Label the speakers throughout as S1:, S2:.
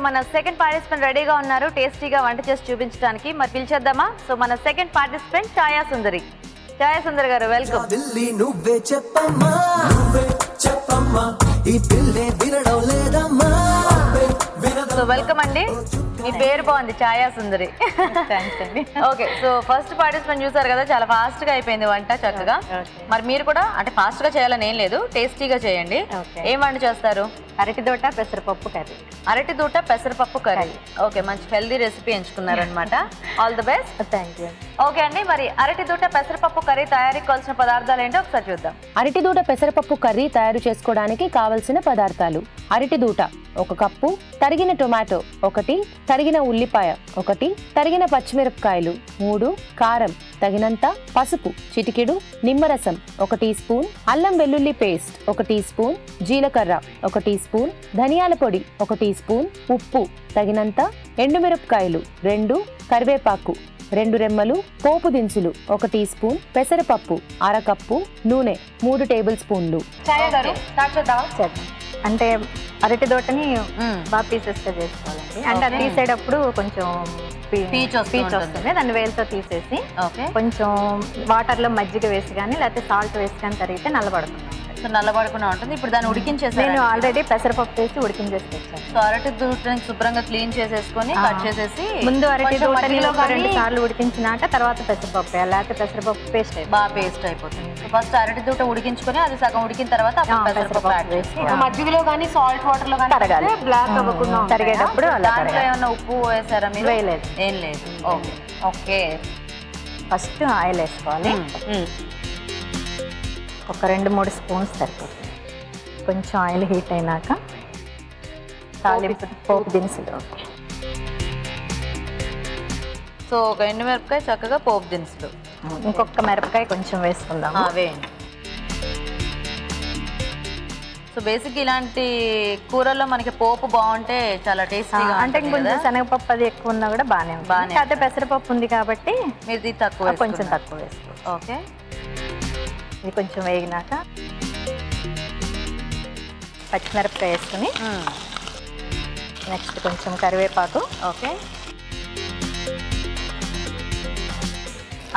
S1: మన second participant రెడీగా ఉన్నారు టేస్టీగా వంట చేసి చూపించడానికి. మరి పిలిచేద్దామా? సో మన సెకండ్ పార్టిసిపెంట్ ఛాయా సుందరి. ఛాయా సుందరి గారు వెల్కమ్. సో వెల్కమ్ అండి. మీ పేరు బాగుంది, ఛాయా సుందరి.
S2: థ్యాంక్స్ అండి.
S1: ఓకే, సో ఫస్ట్ పార్టిసిపెంట్ చూసారు కదా, చాలా ఫాస్ట్ గా అయిపోయింది వంట చక్కగా. మరి మీరు కూడా అంటే ఫాస్ట్ గా చేయాలని ఏం లేదు, టేస్టీగా చేయండి. ఏం వంట చేస్తారు?
S2: అరటి దోట పెసరపప్పు కర్రీ.
S1: అరటి దూట పెసరపప్పు కర్రీ. ఓకే, మంచి హెల్దీ రెసిపీ ఎంచుకున్నారనమాట. All the best.
S2: Thank you.
S1: Okay అండి, మరి అరటి దూట పెసరపప్పు కర్రీ తయారీకి కావాల్సిన పదార్థాలు ఏంటో ఒకసారి చూద్దాం.
S3: అరటి దూట పెసరపప్పు కర్రీ తయారు చేసుకోవడానికి కావలసిన పదార్థాలు: అరటి దూట 1 కప్పు, తరిగిన టొమాటో 1, తరిగిన ఉల్లిపాయ 1, తరిగిన పచ్చిమిరపకాయలు 3, కారం తగినంత, పసుపు చిటికెడు, నిమ్మరసం 1 టీ స్పూన్, అల్లం వెల్లుల్లి పేస్ట్ 1 టీ స్పూన్, జీలకర్ర 1 టీ స్పూన్, ధనియాల పొడి 1 టీ స్పూన్, ఉప్పు తగినంత, ఎండుమిరపకాయలు 2, కరివేపాకు 2 రెమ్మలు, పోపు దినుసులు 1 టీ స్పూన్, పెసరపప్పు 1/2 కప్పు, నూనె 3 టేబుల్ స్పూన్లు.
S1: ఛాయా గారు స్టార్ట్ చేద్దాం.
S2: అంటే అరటి దోటని బాగా పీసెస్ గా చేసుకోవాలండి. అంటే అది తీసేటప్పుడు కొంచెం పీచ్ వస్తుంది, దాన్ని వేలుతో తీసేసి కొంచెం వాటర్ లో మజ్జిగ వేసి కానీ లేకపోతే సాల్ట్ వేసి కానీ తరిగితే నల్లబడుతుంది.
S1: సో నల్లబడకుండా ఉంటుంది. ఇప్పుడు దాన్ని ఉడికించేసి
S2: నేను ఆల్రెడీ పెసరపప్పు వేసి ఉడికించేసి తెచ్చాను.
S1: సో అరటి దూటని శుభ్రంగా క్లీన్ చేసేసుకొని కట్ చేసేసి
S2: ముందు అరటి దూటని 2 సార్లు ఉడికించినాక తర్వాత పెసరపప్పు వేయాలి, లేకపోతే పెసరపప్పు పేస్ట్
S1: బాగా పేస్ట్ అయిపోతుంది. ఫస్ట్ అరటి దూట ఉడికించుకొని అది సగం ఉడికిన తర్వాత పెసరపప్పు యాడ్ చేసి మజ్జిగలో కానీ సాల్ట్ వాటర్ లో కానీ
S2: తరగాలి,
S1: బ్లాక్ అవ్వకుండా
S2: తరిగేటప్పుడు
S1: దాంట్లో ఏమన్నా ఉప్పు వేసారా మీరు?
S2: వేయలేదు.
S1: ఏం లేదు. ఓకే ఓకే,
S2: ఫస్ట్ ఆయిల్ వేసుకోవాలి. ఒక 2-3 స్పూన్స్ సరిపోతుంది. కొంచెం ఆయిల్ హీట్ అయినాక తాలింపు పోపు దినుసులు.
S1: సో ఒక ఎండుమిరపకాయ, చక్కగా పోపు దినుసులు,
S2: ఇంకొక మిరపకాయ కొంచెం వేసుకుందాం.
S1: వేయండి. సో బేసిక్ ఇలాంటి కూరల్లో మనకి పోపు బాగుంటే చాలా టేస్టీగా.
S2: అంటే కొంచెం శనగపప్పు అది ఎక్కువ ఉన్నా కూడా బాగానే ఉంటుంది. అదే పెసరపప్పు ఉంది కాబట్టి
S1: మీరు ఇది తక్కువ,
S2: కొంచెం తక్కువ వేసుకోవచ్చు.
S1: ఓకే,
S2: ఇది కొంచెం వేగినాక పచ్చిమిరపకాయ వేసుకుని నెక్స్ట్ కొంచెం కరివేపాకు,
S1: ఓకే,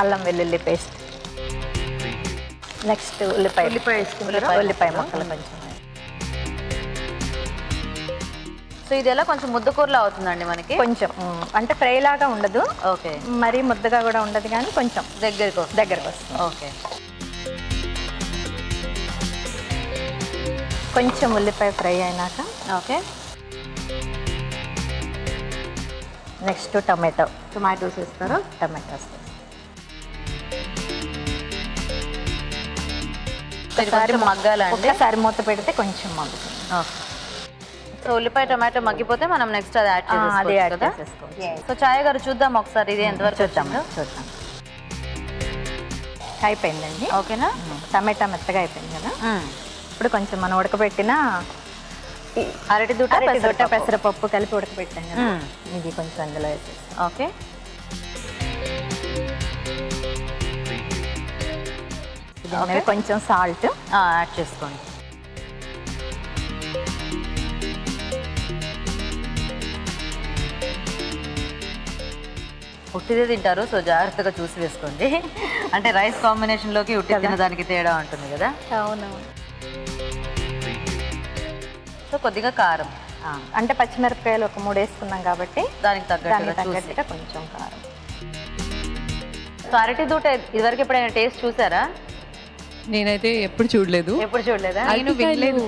S2: అల్లం వెల్లుల్లి పేస్ట్, నెక్స్ట్ ఉల్లిపాయ ముక్కలు కొంచెం.
S1: సో ఇది ఎలా కొంచెం ముద్దకూరలా అవుతుందండి మనకి?
S2: కొంచెం అంటే ఫ్రై లాగా ఉండదు,
S1: ఓకే,
S2: మరీ ముద్దగా కూడా ఉండదు, కానీ కొంచెం దగ్గరకు వస్తుంది.
S1: ఓకే,
S2: కొంచెం ఉల్లిపాయ ఫ్రై అయినాక
S1: ఓకే,
S2: నెక్స్ట్ టొమాటోస్ వేస్తారు. టొమాటోస్
S1: మగ్గాలండి.
S2: ఒకసారి మూత పెడితే కొంచెం మగ్గుతుంది.
S1: సో ఉల్లిపాయ టొమాటో మగ్గిపోతే మనం నెక్స్ట్ అది యాడ్ చేసేసుకోవచ్చు. సో ఛాయ గారు చూద్దాం ఒకసారి ఇది ఎంతవరకు
S2: చూద్దాం. అయిపోయిందండి.
S1: ఓకేనా?
S2: టమాటా మెత్తగా అయిపోయింది కదా. ఇప్పుడు కొంచెం మనం ఉడకబెట్టిన
S1: అరటి దూట
S2: పెసరపప్పు కలిపి ఉడకబెట్టాం కదా, ఇది కొంచెం అందులో వేసేసి.
S1: ఓకే,
S2: కొంచెం సాల్ట్
S1: యాడ్ చేసుకోండి. ఉట్టిదే తింటారు, సో జాగ్రత్తగా చూసి వేసుకోండి. అంటే రైస్ కాంబినేషన్లోకి ఉట్టి తినడానికి తేడా ఉంటుంది కదా.
S2: అవునవును.
S1: సో కొద్దిగా కారం,
S2: అంటే పచ్చిమిరపకాయలు ఒక 3 వేసుకున్నాం కాబట్టి
S1: దానికి తగ్గట్టుగా
S2: కొంచెం కారం.
S1: సో అరటి దూట ఇదివరకు ఎప్పుడైనా టేస్ట్ చూసారా?
S4: నేనైతే ఎప్పుడు చూడలేదు.
S1: ఎప్పుడు చూడలేదా?
S4: నేను వినలేదు.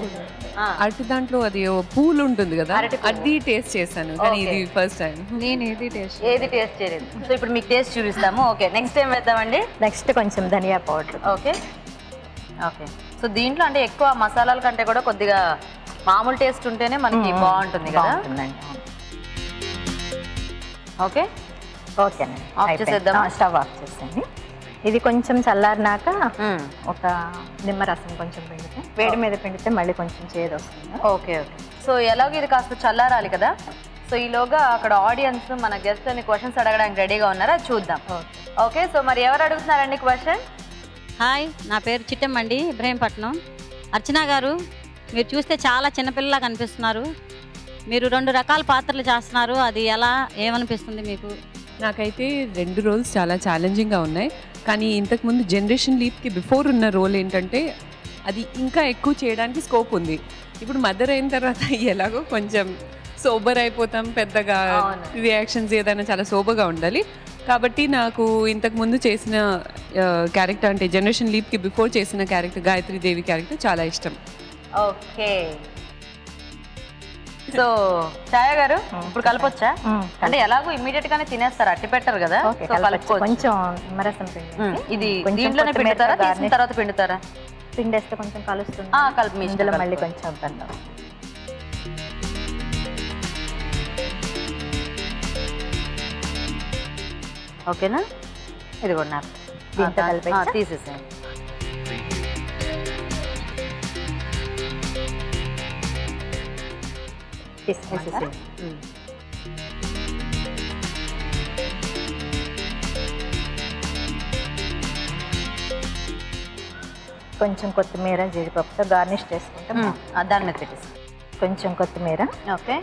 S4: అరటి దాంట్లో అది పూలు ఉంటుంది కదా, అది టేస్ట్ చేశాను, కానీ ఇది ఫస్ట్ టైం. నేను ఏది టేస్ట్
S1: చేయలేదు. సో ఇప్పుడు మీకు టేస్ట్ చూపిస్తాము. ఓకే, నెక్స్ట్ టైం వేద్దామండి.
S2: నెక్స్ట్ కొంచెం ధనియా పౌడర్.
S1: ఓకే ఓకే, సో దీంట్లో అంటే ఎక్కువ మసాలాల కంటే కూడా కొద్దిగా మామూలు టేస్ట్ ఉంటేనే మనకి బాగుంటుంది కదా. ఓకే
S2: ఓకేనండి,
S1: ఆఫ్ చేసేద్దాం.
S2: స్టవ్ ఆఫ్ చేసేయండి. ఇది కొంచెం చల్లారినాక ఒక నిమ్మరసం కొంచెం పిండితే, వేడి మీద పిండితే మళ్ళీ కొంచెం చేదు వస్తుంది.
S1: ఓకే ఓకే, సో ఎలాగో ఇది కాస్త చల్లారాలి కదా. సో ఈలోగా అక్కడ ఆడియన్స్ మన గెస్ట్ అని క్వశ్చన్స్ అడగడానికి రెడీగా ఉన్నారా, చూద్దాం. ఓకే, సో మరి ఎవరు అడుగుతున్నారండి క్వశ్చన్?
S5: హాయ్, నా పేరు చిట్టమ్మండి, ఇబ్రహీంపట్నం. అర్చన గారు, మీరు చూస్తే చాలా చిన్నపిల్లలా కనిపిస్తున్నారు. మీరు 2 రకాల పాత్రలు చేస్తున్నారు, అది ఎలా ఏమనిపిస్తుంది మీకు?
S4: నాకైతే 2 రోల్స్ చాలా ఛాలెంజింగ్గా ఉన్నాయి. కానీ ఇంతకుముందు జనరేషన్ లీప్కి బిఫోర్ ఉన్న రోల్ ఏంటంటే అది ఇంకా ఎక్కువ చేయడానికి స్కోప్ ఉంది. ఇప్పుడు మదర్ అయిన తర్వాత ఎలాగో కొంచెం సోబర్ అయిపోతాం, పెద్దగా రియాక్షన్స్ ఏదైనా చాలా సోబర్గా ఉండాలి. కాబట్టి నాకు ఇంతకుముందు చేసిన క్యారెక్టర్ అంటే జనరేషన్ లీప్కి బిఫోర్ చేసిన క్యారెక్టర్ గాయత్రి దేవి క్యారెక్టర్ చాలా ఇష్టం.
S1: ఓకే, సో ఛాయ గారు ఇప్పుడు కలపొచ్చా? అంటే ఎలాగో ఇమీడియట్ గానే తినేస్తారు, అట్టి పెట్టరు కదా,
S2: కొంచెం నిమ్మరసం పిండి
S1: ఇది దీంట్లోనే పిండుతారా, తీసిన తర్వాత పిండుతారా?
S2: పిండేస్తే కొంచెం కలుస్తుంది,
S1: కలిపి
S2: ఇందులో మళ్ళీ కొంచెం బెల్లం.
S1: ఓకేనా, ఇది కూడా
S2: దీంతో కలిపి
S1: తీసేసాను.
S2: కొంచెం కొత్తిమీర జీడిపప్పుతో గార్నిష్ చేసుకుంటాం.
S1: దాని మీద పెట్టేసి
S2: కొంచెం కొత్తిమీర,
S1: ఓకే,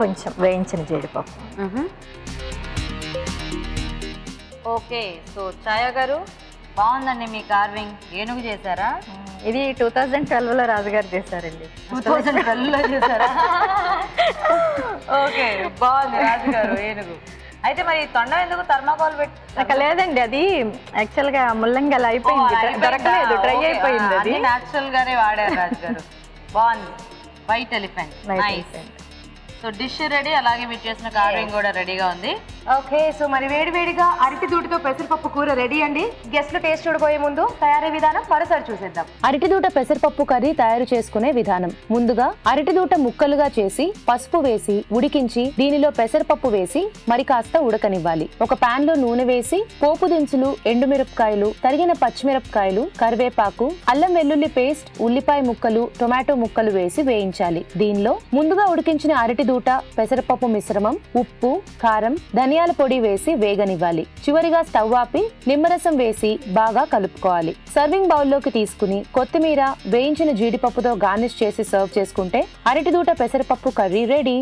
S2: కొంచెం వేయించిన జీడిపప్పు.
S1: ఓకే, సో ఛాయ గారు బాగుందండి మీ కార్వింగ్. ఏనుగు చేశారా?
S2: ఇది 2012లో రాజుగారు చేశారండి.
S1: 2012లో చేశారా? ఓకే, బాగుంది రాజుగారు ఏనుగు. అయితే మరి తొండం ఎందుకు థర్మాకోల్ పెట్టి?
S2: లేదండి, అది యాక్చువల్ గా ముల్లంగా అలా అయిపోయింది, దొరకలేదు, డ్రై అయిపోయింది. అది
S1: న్యాచురల్ గానే వాడారు రాజుగారు. బాగుంది, white elephant. So dish ready, అలాగే మీరు చేసిన కార్వింగ్ కూడా రెడీగా ఉంది.
S6: ఓకే, సో మరి వేడివేడిగా అరటి దూటతో పెసరపప్పు కూర రెడీ అండి. గెస్ట్లు టేస్ట్ చూడబోయే ముందు తయారీ విధానం మరోసారి చూసేద్దాం.
S3: అరటిదూట పెసరపప్పు కర్రీ తయారు చేసుకునే విధానం. ముందుగా అరటిదూట ముక్కలుగా చేసి పసుపు వేసి ఉడికించి దీనిలో పెసరపప్పు వేసి మరి కాస్త ఉడకనివ్వాలి. ఒక పాన్ లో నూనె వేసి పోపు దినుసులు, ఎండుమిరపకాయలు, తరిగిన పచ్చిమిరపకాయలు, కరివేపాకు, అల్లం వెల్లుల్లి పేస్ట్, ఉల్లిపాయ ముక్కలు, టొమాటో ముక్కలు వేసి వేయించాలి. దీనిలో ముందుగా ఉడికించిన అరటిదూట, పెసరపప్పు మిశ్రమం, ఉప్పు, కారం, ధనియాల పొడి వేసి వేగనివ్వాలి. చివరిగా స్టవ్ ఆపి నిమ్మరసం వేసి బాగా కలుపుకోవాలి. సర్వింగ్ బౌల్లోకి తీసుకుని కొత్తిమీర, వేయించిన జీడిపప్పుతో గార్నిష్ చేసి సర్వ్ చేసుకుంటే అరటిదూట పెసరపప్పు కర్రీ రెడీ.